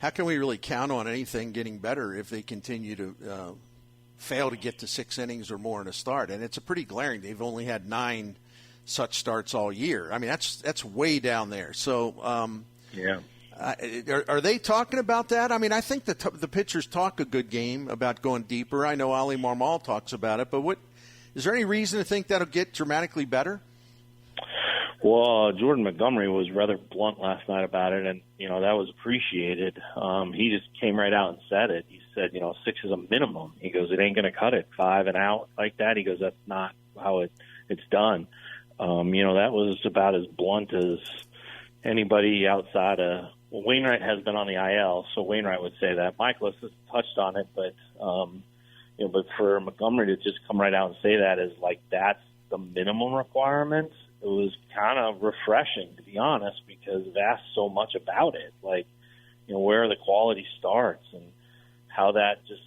how can we really count on anything getting better if they continue to fail to get to 6 innings or more in a start? And it's a pretty glaring. They've only had 9 such starts all year. I mean, that's way down there. So, yeah. Are they talking about that? I mean, I think the pitchers talk a good game about going deeper. I know Ali Marmol talks about it, but is there any reason to think that'll get dramatically better? Well, Jordan Montgomery was rather blunt last night about it, and, that was appreciated. He just came right out and said it. He said, 6 is a minimum. He goes, it ain't going to cut it 5 and out like that. He goes, that's not how it's done. That was about as blunt as anybody outside of Wainwright has been on the IL, so Wainwright would say that. Miklasz has touched on it, but but for Montgomery to just come right out and say that is like that's the minimum requirement. It was kind of refreshing, to be honest, because they've asked so much about it, like where are the quality starts and how that just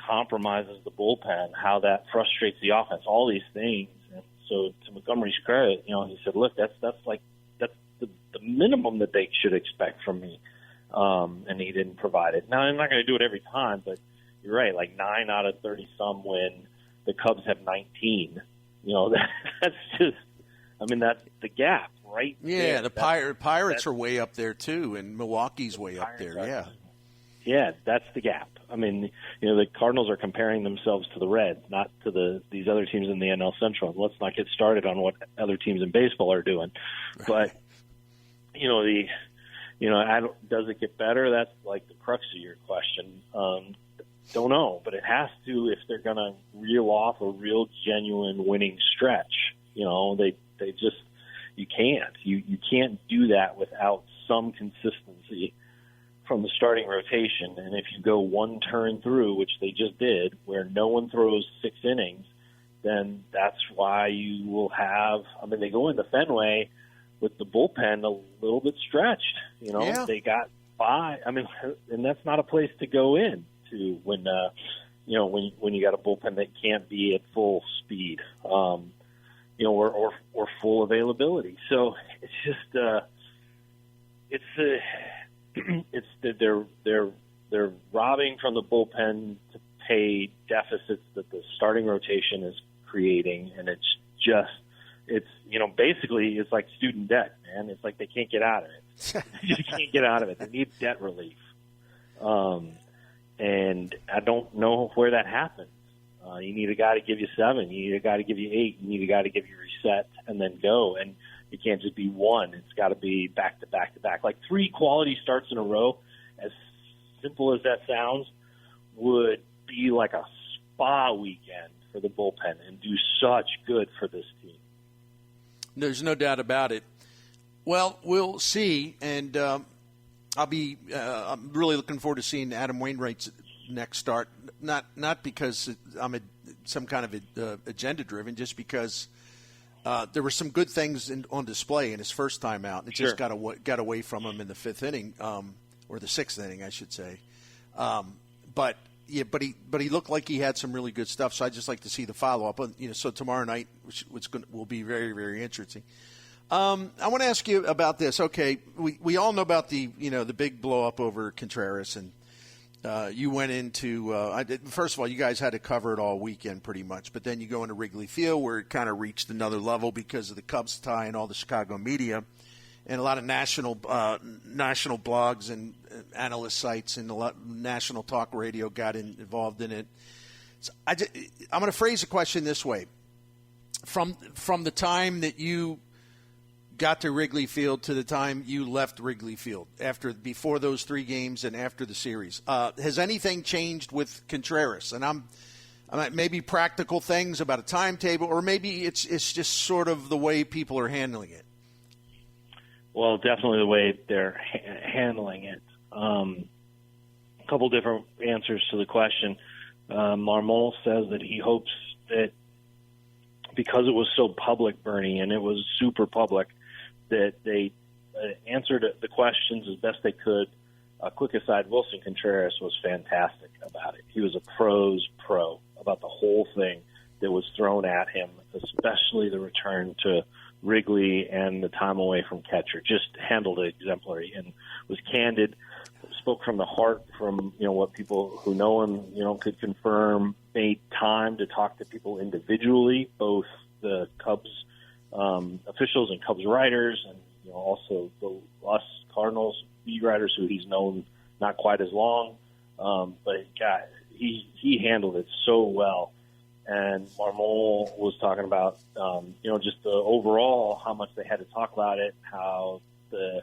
compromises the bullpen, how that frustrates the offense, all these things. And so, to Montgomery's credit, he said, "Look, that's the minimum that they should expect from me," and he didn't provide it. Now, I'm not going to do it every time, but you're right. Like 9 out of 30-some when the Cubs have 19. That's just. I mean, that's the gap, right? Yeah, the Pirates are way up there too, and Milwaukee's way up there. Yeah. Yeah, that's the gap. I mean, the Cardinals are comparing themselves to the Reds, not to these other teams in the NL Central. Let's not get started on what other teams in baseball are doing, but. Does it get better? That's like the crux of your question. Don't know, but it has to if they're going to reel off a real genuine winning stretch. They just you can't. You can't do that without some consistency from the starting rotation. And if you go one turn through, which they just did, where no one throws 6 innings, then that's why you will have. I mean, they go into Fenway with the bullpen a little bit stretched. Yeah. They got 5. I mean, and that's not a place to go in to when when you got a bullpen that can't be at full speed, or full availability. So it's just it's that they're robbing from the bullpen to pay deficits that the starting rotation is creating, and it's basically it's like student debt, man. It's like they can't get out of it. They just can't get out of it. They need debt relief. And I don't know where that happens. You need a guy to give you 7. You need a guy to give you 8. You need a guy to give you reset and then go. And it can't just be one. It's got to be back to back to back. Like 3 quality starts in a row, as simple as that sounds, would be like a spa weekend for the bullpen and do such good for this team. There's no doubt about it. Well, we'll see, and I'm really looking forward to seeing Adam Wainwright's next start. Not because I'm some kind of agenda-driven, just because there were some good things on display in his first time out. It just got away from him in the 5th inning, or the 6th inning, I should say. But he looked like he had some really good stuff. So I'd just like to see the follow-up. So tomorrow night, which will be very, very interesting. I want to ask you about this. Okay, we all know about the big blow-up over Contreras, and you went into first of all, you guys had to cover it all weekend pretty much, but then you go into Wrigley Field where it kind of reached another level because of the Cubs tie and all the Chicago media and a lot of national blogs and analyst sites and a lot national talk radio got involved in it. So I'm going to phrase the question this way: from the time that you got to Wrigley Field to the time you left Wrigley Field, before those 3 games and after the series, has anything changed with Contreras? And I'm maybe practical things about a timetable, or maybe it's just sort of the way people are handling it. Well, definitely the way they're handling it. A couple different answers to the question. Marmol says that he hopes that because it was so public, Bernie, and it was super public, that they answered the questions as best they could. Quick aside, Wilson Contreras was fantastic about it. He was a pro's pro about the whole thing that was thrown at him, especially the return to Wrigley and the time away from catcher. Just handled it exemplary and was candid, spoke from the heart, from what people who know him could confirm. Made time to talk to people individually, both the Cubs officials and Cubs writers, and also us Cardinals beat writers who he's known not quite as long. But he handled it so well. And Marmol was talking about, just the overall, how much they had to talk about it, how the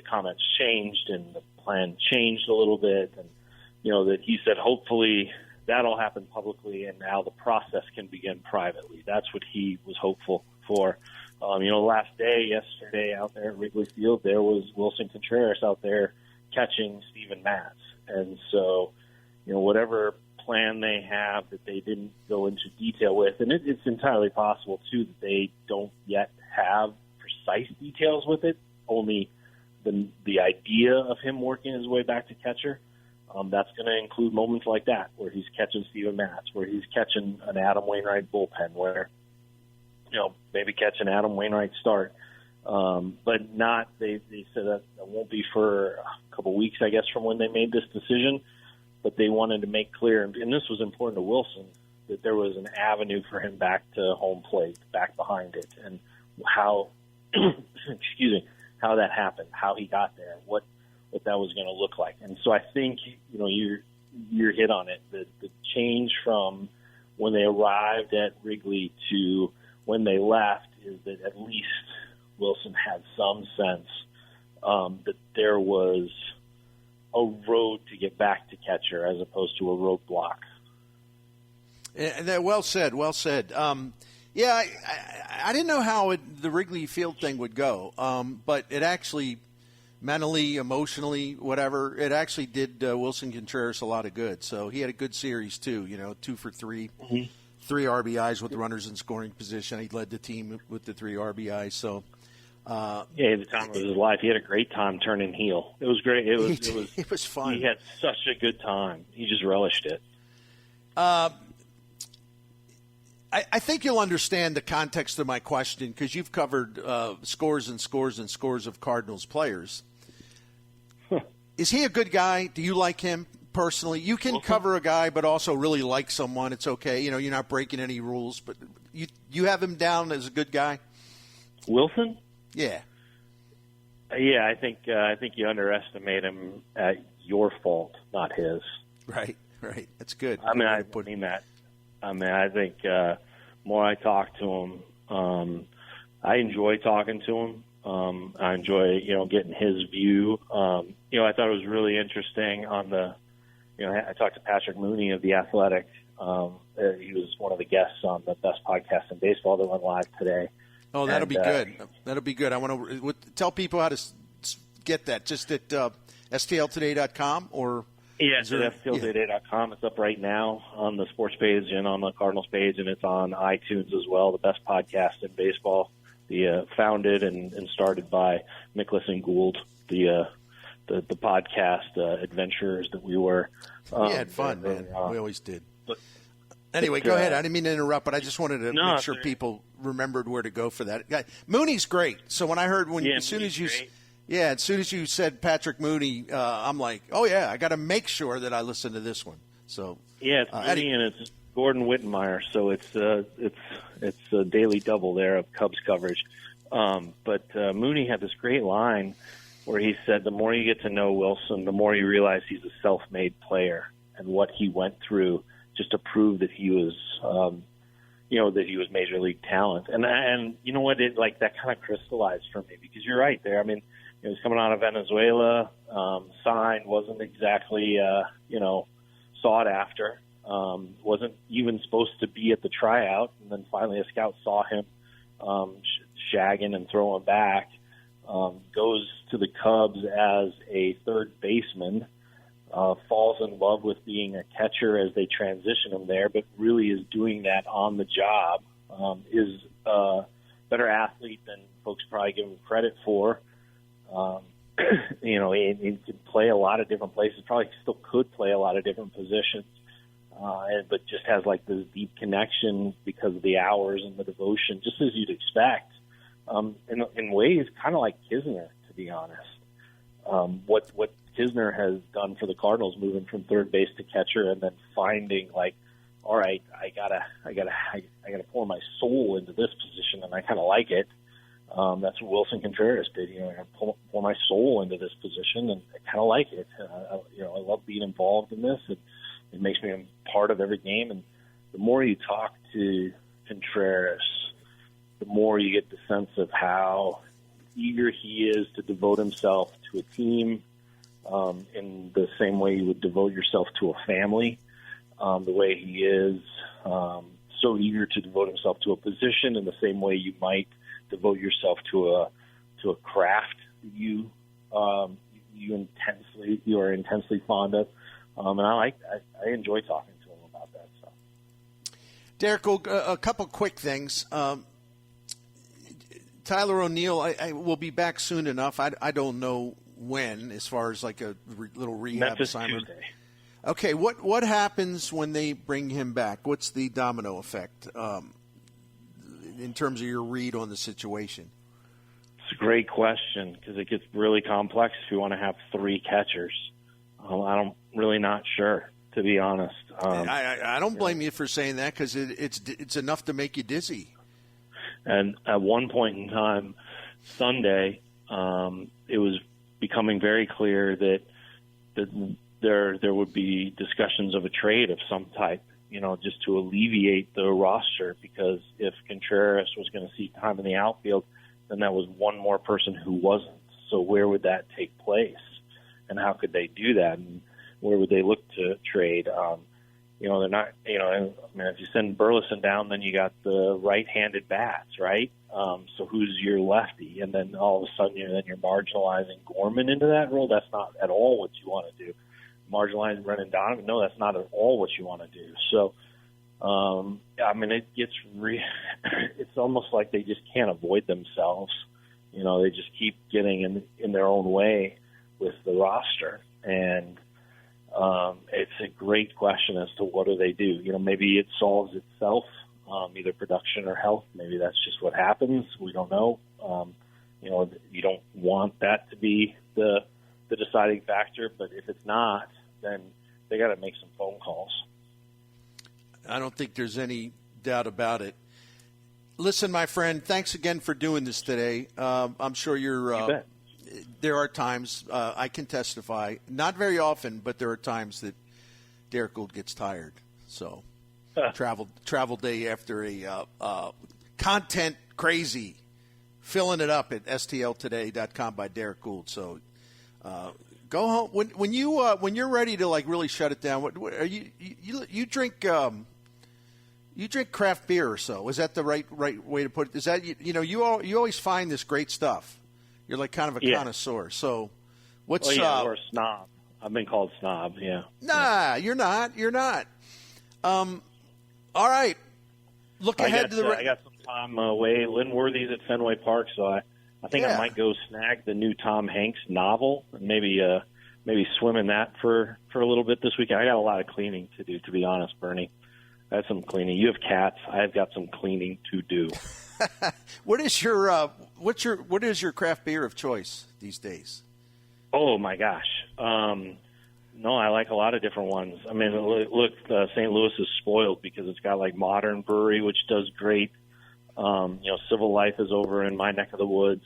comments changed and the plan changed a little bit. And, that he said, hopefully that'll happen publicly and now the process can begin privately. That's what he was hopeful for. Last day, yesterday out there at Wrigley Field, there was Wilson Contreras out there catching Steven Matz. And so, whatever plan they have that they didn't go into detail with, and it's entirely possible, too, that they don't yet have precise details with it, only the idea of him working his way back to catcher. That's going to include moments like that, where he's catching Steven Matz, where he's catching an Adam Wainwright bullpen, where, maybe catch an Adam Wainwright start. But not, they said that won't be for a couple weeks, I guess, from when they made this decision. But they wanted to make clear, and this was important to Wilson, that there was an avenue for him back to home plate, back behind it, and how, how that happened, how he got there, what that was going to look like. And so I think, you're hit on it. The change from when they arrived at Wrigley to when they left is that at least Wilson had some sense that there was a road to get back to catcher as opposed to a roadblock. And well said, well said. I didn't know how the Wrigley Field thing would go, but it actually, mentally, emotionally, whatever, it actually did Wilson Contreras a lot of good. So he had a good series too, 2 for 3, 3 RBIs with runners in scoring position. He led the team with the 3 RBIs. So. He had the time of his life. He had a great time turning heel. It was great. It was fun. He had such a good time. He just relished it. I think you'll understand the context of my question because you've covered scores and scores and scores of Cardinals players. Is he a good guy? Do you like him personally? You can cover a guy but also really like someone. It's okay. You're not breaking any rules. But you have him down as a good guy? Wilson? Yeah. Yeah, I think you underestimate him at your fault, not his. Right. That's good. I mean, I mean that. I think more I talk to him, I enjoy talking to him. I enjoy, getting his view. I thought it was really interesting on the, I talked to Patrick Mooney of The Athletic. He was one of the guests on the best podcast in baseball that went live today. Oh, that'll be good. That'll be good. I want to tell people how to get that. Just at stltoday.com or it's at stltoday.com. It's up right now on the sports page and on the Cardinals page, and it's on iTunes as well. The best podcast in baseball. The founded and started by Miklasz and Goold. The podcast adventurers that we were. We had fun, man. We always did. Anyway, go ahead. I didn't mean to interrupt, but I just wanted to make sure people remembered where to go for that. Mooney's great. So when I heard as soon as you said Patrick Mooney, I'm like, oh yeah, I got to make sure that I listen to this one. So it's Mooney and it's Gordon Wittenmeyer. So it's a daily double there of Cubs coverage. But Mooney had this great line where he said, the more you get to know Wilson, the more you realize he's a self-made player and what he went through just to prove that he was, that he was major league talent. And you know what, that kind of crystallized for me because you're right there. I mean, he was coming out of Venezuela, signed, wasn't exactly, sought after, wasn't even supposed to be at the tryout. And then finally a scout saw him shagging and throwing back, goes to the Cubs as a third baseman, falls in love with being a catcher as they transition him there, but really is doing that on the job, is a better athlete than folks probably give him credit for. He could play a lot of different places, probably still could play a lot of different positions, but just has this deep connection because of the hours and the devotion, just as you'd expect. In ways, kind of like Kisner, to be honest. What Kisner has done for the Cardinals, moving from third base to catcher, and then finding like, all right, I gotta pour my soul into this position, and I kind of like it. That's what Wilson Contreras did. I gotta pour my soul into this position, and I kind of like it. I love being involved in this. It makes me a part of every game, and the more you talk to Contreras, the more you get the sense of how eager he is to devote himself to a team in the same way you would devote yourself to a family. The way he is so eager to devote himself to a position in the same way you might devote yourself to a craft that you are intensely fond of. And I enjoy talking to him about that stuff. Derrick, a couple quick things. Tyler O'Neill, I will be back soon enough. I don't know when, as far as like a little rehab Memphis assignment. Tuesday. Okay, what happens when they bring him back? What's the domino effect in terms of your read on the situation? It's a great question because it gets really complex if you want to have three catchers. I'm really not sure, to be honest. I don't blame you for saying that because it's enough to make you dizzy. And at one point in time, Sunday, it was becoming very clear that there would be discussions of a trade of some type, just to alleviate the roster, because if Contreras was going to see time in the outfield, then that was one more person who wasn't. So where would that take place, and how could they do that, and where would they look to trade? They're not, if you send Burleson down, then you got the right-handed bats, right? So who's your lefty? And then all of a sudden you're marginalizing Gorman into that role. That's not at all what you want to do. Marginalizing Brendan Donovan, no, that's not at all what you want to do. So, it gets it's almost like they just can't avoid themselves. They just keep getting in their own way with the roster. And it's a great question as to what do they do. Maybe it solves itself, either production or health. Maybe that's just what happens. We don't know. You don't want that to be the deciding factor, but if it's not, then they got to make some phone calls. I don't think there's any doubt about it. Listen, my friend, thanks again for doing this today. I'm sure You bet. There are times I can testify, not very often, but there are times that Derrick Goold gets tired. So travel day after a content crazy, filling it up at stltoday.com by Derrick Goold. So go home when you're ready to like really shut it down. What are you drink? You drink craft beer or so. Is that the right way to put it? Is that you always find this great stuff. You're like kind of a connoisseur. So what's or a snob. I've been called snob, yeah. Nah, you're not. You're not. All right. Look ahead to the I got some time away. Linworthy's at Fenway Park, so I think I might go snag the new Tom Hanks novel and maybe swim in that for a little bit this weekend. I got a lot of cleaning to do, to be honest, Bernie. I have some cleaning. You have cats. I've got some cleaning to do. What is your craft beer of choice these days? Oh my gosh. No, I like a lot of different ones. I mean, look, St. Louis is spoiled because it's got like Modern Brewery, which does great. Civil Life is over in my neck of the woods.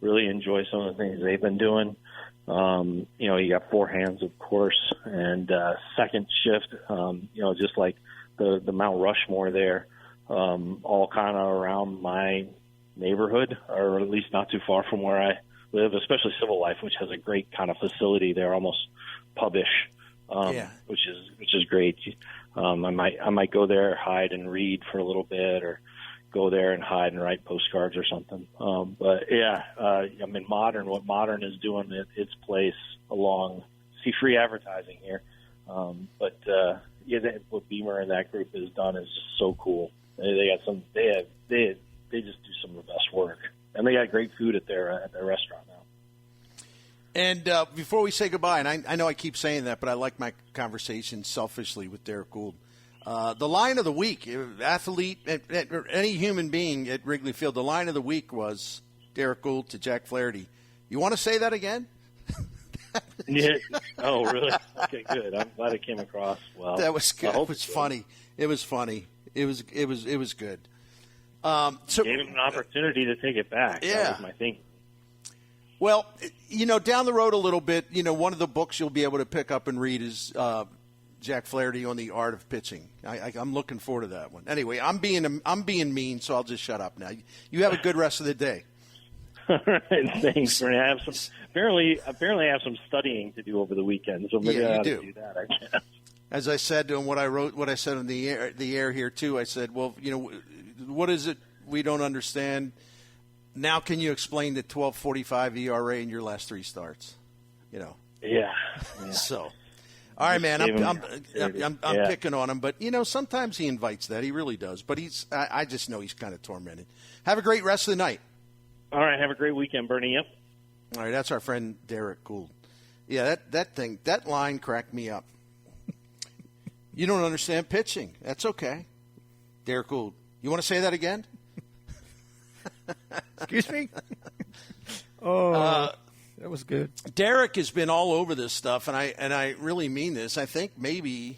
Really enjoy some of the things they've been doing. You got Four Hands, of course, and Second Shift. Just like the Mount Rushmore there. All kind of around my neighborhood, or at least not too far from where I live, especially Civil Life, which has a great kind of facility there, almost pubish, which is great. I might go there, hide and read for a little bit, or go there and hide and write postcards or something. Modern, what Modern is doing its place along, see free advertising here. What Beamer and that group has done is just so cool. They just do some of the best work, and they got great food at their restaurant now. And before we say goodbye, and I know I keep saying that, but I like my conversation selfishly with Derrick Goold. The line of the week, athlete, any human being at Wrigley Field, the line of the week was Derrick Goold to Jack Flaherty. You want to say that again? Yeah. Oh, really? Okay, good. I'm glad it came across well. That was good. It was funny. It was funny. It was good. So gave him an opportunity to take it back. Yeah. That was my thinking. Well, down the road a little bit, one of the books you'll be able to pick up and read is Jack Flaherty on the art of pitching. I'm looking forward to that one. Anyway, I'm being mean, so I'll just shut up now. You have a good rest of the day. All right, thanks. I have some apparently I have some studying to do over the weekend, so maybe I ought to do that. I guess. As I said on what I said on the air here too. I said, well, what is it we don't understand? Now, can you explain the 12.45 ERA in your last 3 starts? Yeah. So, all right, man. I'm picking on him, but sometimes he invites that. He really does. But I just know he's kind of tormented. Have a great rest of the night. All right. Have a great weekend, Bernie. Yep. All right. That's our friend Derrick Goold. Yeah, that line cracked me up. You don't understand pitching. That's okay. Derrick Goold. You want to say that again? Excuse me? That was good. Derrick has been all over this stuff, and I really mean this. I think maybe,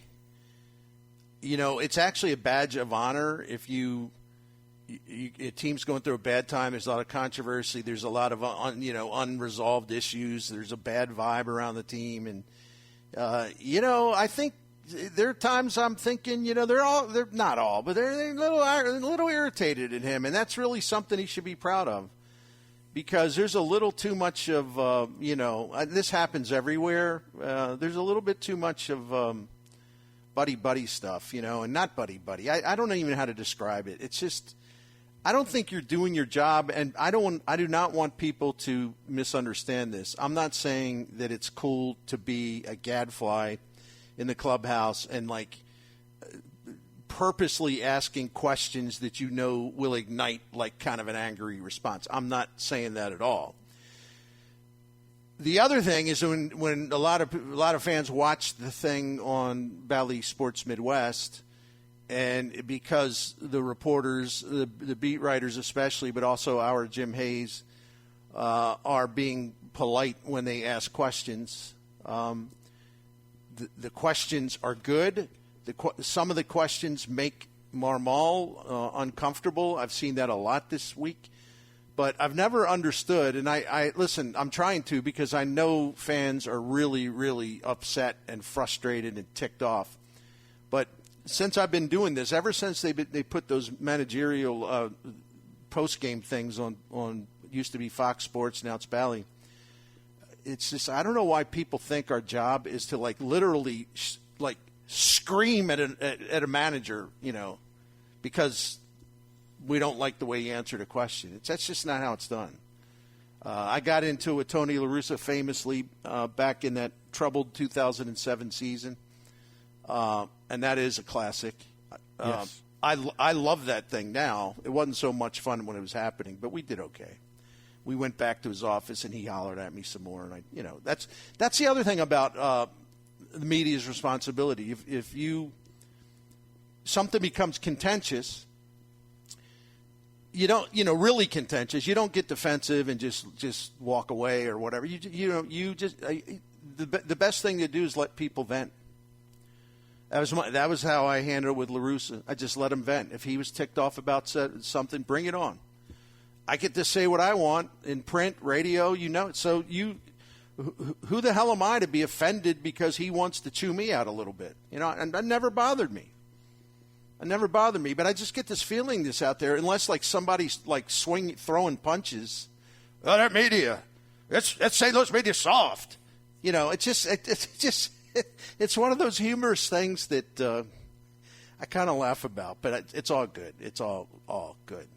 it's actually a badge of honor if a team's going through a bad time. There's a lot of controversy. There's a lot of unresolved issues. There's a bad vibe around the team, and I think there are times I'm thinking, they're not all, but they're a little irritated at him, and that's really something he should be proud of, because there's a little too much of, this happens everywhere. There's a little bit too much of buddy stuff, and not buddy. I don't even know how to describe it. It's just, I don't think you're doing your job, and I do not want people to misunderstand this. I'm not saying that it's cool to be a gadfly in the clubhouse and purposely asking questions that will ignite kind of an angry response. I'm not saying that at all. The other thing is when a lot of fans watch the thing on Bally Sports Midwest, and because the reporters, the beat writers especially, but also our Jim Hayes, are being polite when they ask questions. The questions are good. Some of the questions make Marmol uncomfortable. I've seen that a lot this week. But I've never understood, and I listen, I'm trying to, because I know fans are really, really upset and frustrated and ticked off. But since I've been doing this, ever since they put those managerial post-game things on used to be Fox Sports, now it's Bally, it's just, I don't know why people think our job is to literally scream at a manager, because we don't like the way he answered a question. That's just not how it's done. I got into it with Tony La Russa famously back in that troubled 2007 season, and that is a classic. Yes. I love that thing now. It wasn't so much fun when it was happening, but we did okay. We went back to his office, and he hollered at me some more. And that's the other thing about the media's responsibility. If something becomes contentious, you don't, really contentious, you don't get defensive and just walk away or whatever. The best thing to do is let people vent. That was how I handled it with La Russa. I just let him vent. If he was ticked off about something, bring it on. I get to say what I want in print, radio, So who the hell am I to be offended because he wants to chew me out a little bit? And that never bothered me. But I just get this feeling out there, unless somebody's throwing punches. Oh, that media, that's St. Louis media soft. It's one of those humorous things that I kind of laugh about, but it's all good. It's all good.